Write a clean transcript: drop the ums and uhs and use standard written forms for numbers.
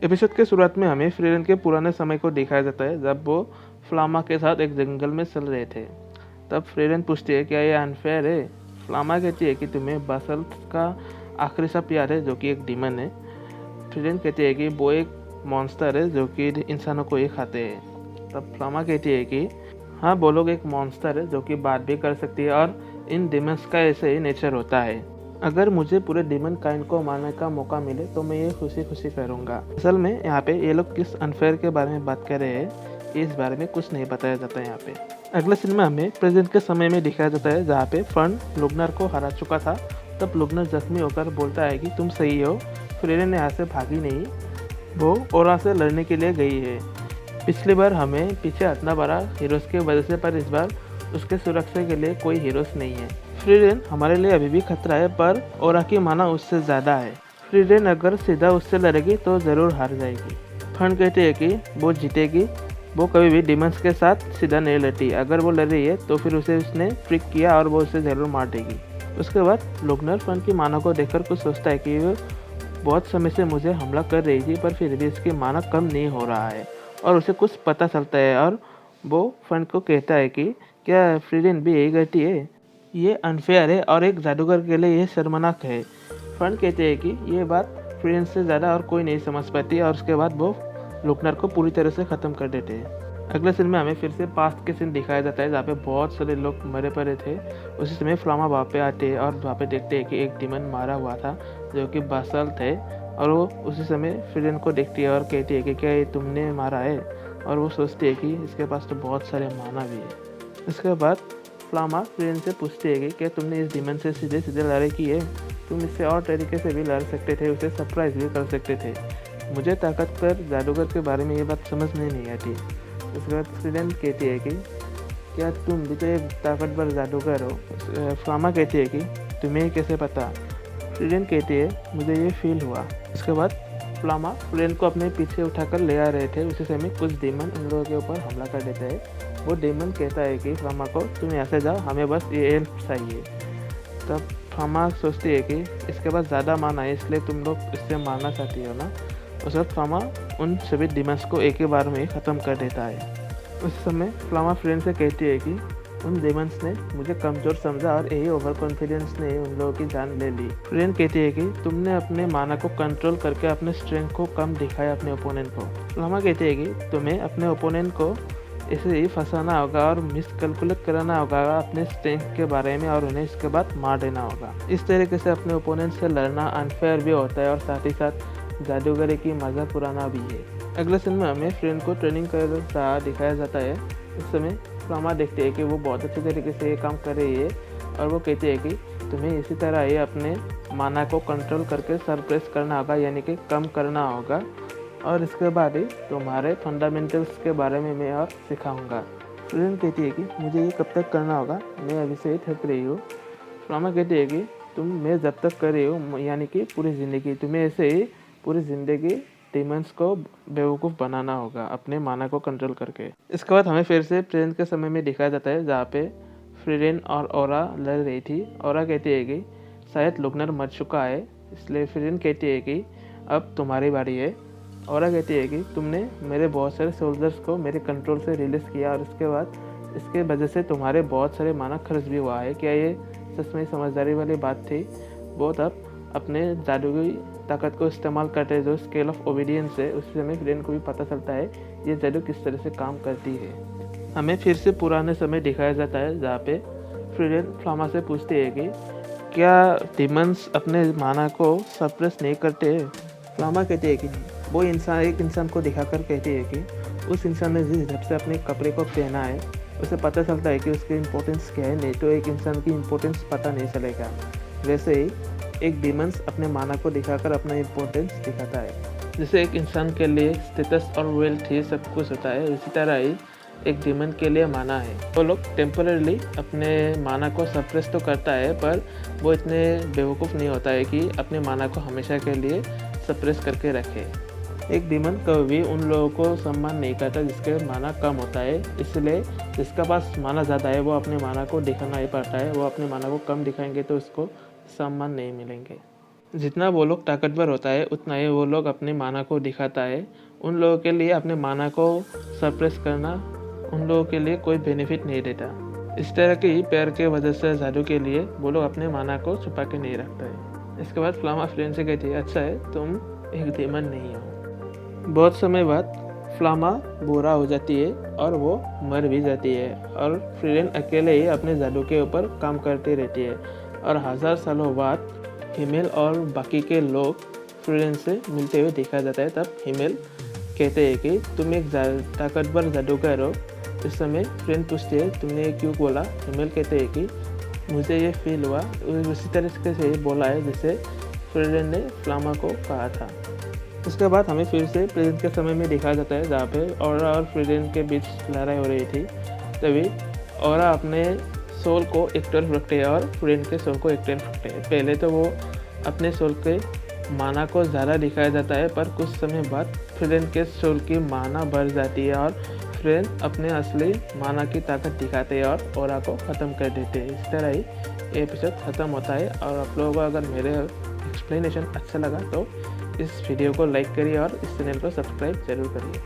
Episode के शुरुआत में हमें फ्रीरेन के पुराने समय को दिखाया जाता है जब वो फ्लामा के साथ एक जंगल में चल रहे थे। तब फ्रीरेन पूछती है क्या ये अनफेयर है। फ्लामा कहती है कि तुम्हें बासल्ट का आखिरी सांप याद है जो कि एक डीमन है। फ्रीरेन कहती है कि वो एक मॉन्स्टर है जो कि इंसानों को ही खाते हैं। तब फ्लामा कहती है कि हाँ वो लोग एक मॉन्स्टर है जो कि बात भी कर सकती है और इन डीमंस का ऐसे ही नेचर होता है। अगर मुझे पूरे डीमन काइंड को मारने का मौका मिले तो मैं ये खुशी खुशी करूँगा। असल में यहाँ पे ये लोग किस अनफेयर के बारे में बात कर रहे हैं इस बारे में कुछ नहीं बताया जाता है। यहाँ पे अगले सीन में हमें प्रेजेंट के समय में दिखाया जाता है जहाँ पे फर्न लुगनर को हरा चुका था। तब लुगनर जख्मी होकर बोलता है कि तुम सही हो, फ्रीरेन यहाँ से भागी नहीं, वो ओरा से लड़ने के लिए गई है। पिछली बार हमें पीछे हटना पड़ा हीरोज की वजह से, पर इस बार उसके सुरक्षा के लिए कोई हीरोज नहीं है। फ्रीरेन हमारे लिए अभी भी खतरा है पर ओरा की माना उससे ज़्यादा है। फ्रीरेन अगर सीधा उससे लड़ेगी तो ज़रूर हार जाएगी। फर्न कहती है कि वो जीतेगी, वो कभी भी डिमंस के साथ सीधा नहीं लड़ी। अगर वो लड़ रही है तो फिर उसे उसने ट्रिक किया और वो उसे ज़रूर मार देगी। उसके बाद लुगनर फर्न की माना को देखकर कुछ सोचता है कि वो बहुत समय से मुझे हमला कर रही थी पर फिर भी इसकी माना कम नहीं हो रहा है और उसे कुछ पता चलता है और वो फर्न को कहता है कि क्या फ्रीरेन भी यही करती है। ये अनफेयर है और एक जादूगर के लिए यह शर्मनाक है। फर्न कहते हैं कि ये बात फ्रीरेन से ज़्यादा और कोई नहीं समझ पाती और उसके बाद वो लुगनर को पूरी तरह से ख़त्म कर देते हैं। अगले सीन में हमें फिर से पास्ट के सीन दिखाया जाता है जहाँ पे बहुत सारे लोग मरे पड़े थे। उसी समय फ्लामा वहाँ पे आते हैं और वहाँ पे देखते हैं कि एक डीमन मारा हुआ था जो कि बासल्ट है और वो उसी समय फ्रीरेन को देखती है और कहती है कि क्या ये तुमने मारा है। और वो सोचती है कि इसके पास तो बहुत सारे माना भी है। इसके बाद फ्लामा फ्रीरेन से पूछती है कि क्या तुमने इस डीमन से सीधे सीधे लड़ाई की है, तुम इससे और तरीके से भी लड़ सकते थे, उसे सरप्राइज भी कर सकते थे। मुझे ताकतवर जादूगर के बारे में ये बात समझ में नहीं आती। उसके बाद फ्रीरेन कहती है कि क्या तुम भी तो एक ताकतवर जादूगर हो। फ्लामा कहती है कि तुम्हें कैसे पता। फ्रीरेन कहती है मुझे ये फील हुआ। उसके बाद फ्लामा फ्रीरेन को अपने पीछे उठाकर ले आ रहे थे। उसी समय कुछ डीमन उन लोगों के ऊपर हमला कर देता है। वो डीमन कहता है कि फ्लामा को तुम यहाँ से जाओ, हमें बस ये हेल्प चाहिए। तब फ्लामा सोचती है कि इसके पास ज़्यादा माना है इसलिए तुम लोग इससे मारना चाहती हो ना। उस वक्त फ्लामा उन सभी डीमंस को एक ही बार में ख़त्म कर देता है। उस समय फ्लामा फ्रेंड से कहती है कि उन डीमंस ने मुझे कमज़ोर समझा और यही ओवर कॉन्फिडेंस ने उन लोगों की जान ले ली। फ्रेंड कहती है कि तुमने अपने माना को कंट्रोल करके अपने स्ट्रेंथ को कम दिखाया अपने ओपोनेंट को। फ्लामा कहती है कि तुम्हें अपने ओपोनेंट को ऐसे ही फंसाना होगा और मिसकैलकुलेट कराना होगा अपने स्ट्रेंथ के बारे में और उन्हें इसके बाद मार देना होगा। इस तरीके से अपने ओपोनेंट से लड़ना अनफेयर भी होता है और साथ ही साथ जादूगरी की मजा पुराना भी है। अगले सीन में हमें फ्रेंड को ट्रेनिंग कर रहा दिखाया जाता है। उस समय फ्लामा देखते हैं कि वो बहुत अच्छे तरीके से ये काम कर रही है और वो कहती है कि तुम्हें इसी तरह ही अपने माना को कंट्रोल करके सरप्रेस करना होगा, यानी कि कम करना होगा, और इसके बाद ही तुम्हारे फंडामेंटल्स के बारे में मैं और सिखाऊंगा। फ्रेंड कहती है कि मुझे ये कब तक करना होगा, मैं अभी से ही थक रही हूँ। फ्लामा कहती है कि मैं जब तक कर रही हूँ यानी कि पूरी ज़िंदगी, तुम्हें ऐसे ही पूरी ज़िंदगी डीमंस को बेवकूफ़ बनाना होगा अपने माना को कंट्रोल करके। इसके बाद हमें फिर से प्रेजेंट के समय में दिखाया जाता है जहाँ पे फ्रीरेन और ओरा लड़ रही थी। ओरा कहती है कि शायद लुगनर मर चुका है, इसलिए फ्रीरेन कहती है कि अब तुम्हारी बारी है। ओरा कहती है कि तुमने मेरे बहुत सारे सोल्जर्स को मेरे कंट्रोल से रिलीज़ किया और इसके बाद इसके वजह से तुम्हारे बहुत सारे माना खर्च भी हुआ है। क्या ये सच में समझदारी वाली बात थी? वो तब अपने जादुई ताकत को इस्तेमाल करते हैं जो स्केल ऑफ ओबीडियंस है। उस समय फ्रेंड को भी पता चलता है ये जादू किस तरह से काम करती है। हमें फिर से पुराने समय दिखाया जाता है जहाँ पे फ्रीरेन फ्लामा से पूछती है कि क्या डीमंस अपने माना को सप्रेस नहीं करते? फ्लामा कहती है कि वो एक इंसान को दिखाकर कहती है कि उस इंसान ने जिस हिसाब से अपने कपड़े को पहना है उसे पता चलता है कि उसकी इम्पोर्टेंस क्या है, नहीं तो एक इंसान की इम्पोर्टेंस पता नहीं चलेगा। वैसे ही एक डीमंस अपने माना को दिखाकर अपना इम्पोर्टेंस दिखाता है। जैसे एक इंसान के लिए स्टेटस और वेल्थ ही सब कुछ होता है, उसी तरह ही एक डीमन के लिए माना है। वो लोग टेम्पररी अपने माना को सप्रेस तो करता है पर वो इतने बेवकूफ़ नहीं होता है कि अपने माना को हमेशा के लिए सप्रेस करके रखे। एक डीमन कभी भी उन लोगों को सम्मान नहीं करता जिसके माना कम होता है, इसलिए जिसका पास माना ज़्यादा है वो अपने माना को दिखाना ही पड़ता है। वो अपने माना को कम दिखाएंगे तो उसको सम्मान नहीं मिलेंगे। जितना वो लोग ताकतवर होता है उतना ही वो लोग अपने माना को दिखाता है। उन लोगों के लिए अपने माना को सप्रेस करना उन लोगों के लिए कोई बेनिफिट नहीं देता। इस तरह की प्यार के वजह से जादू के लिए वो लोग अपने माना को छुपा के नहीं रखता है। इसके बाद फ्लामा फ्रेंड से कहती है, अच्छा है तुम एक डेमन नहीं हो। बहुत समय बाद फ्लामा बुरा हो जाती है और वो मर भी जाती है और फ्रीडेन अकेले ही अपने जादू के ऊपर काम करती रहती है। और 1000 सालों बाद हिमेल और बाकी के लोग फ्रीडेन से मिलते हुए देखा जाता है। तब हिमेल कहते हैं कि तुम एक ताकतवर जादूगर हो। इस समय फ्रेंड पूछते हैं, तुमने ये क्यों बोला? हिमेल कहते हैं कि मुझे ये फील हुआ, उसी तरीके से बोला है जैसे फ्रीडेन ने फ्लामा को कहा था। उसके बाद हमें फिर से प्रेजेंट के समय में देखा जाता है, जहाँ पे औरा और फ्रीडेन के बीच लड़ाई हो रही थी। तभी औरा अपने सोल को एक तरफ रखते हैं और फ्रीडेन के सोल को एक तरफ रखते हैं। पहले तो वो अपने सोल के माना को ज़्यादा दिखाया जाता है, पर कुछ समय बाद फ्रीडेन के सोल की माना बढ़ जाती है और फ्रीडेन अपने असली माना की ताकत दिखाते हैं और औरा को ख़त्म कर देते हैं। इस तरह ही ये एपिसोड ख़त्म होता है। और आप लोगों को अगर मेरे एक्सप्लेनेशन अच्छा लगा तो इस वीडियो को लाइक करिए और इस चैनल को सब्सक्राइब जरूर करिए।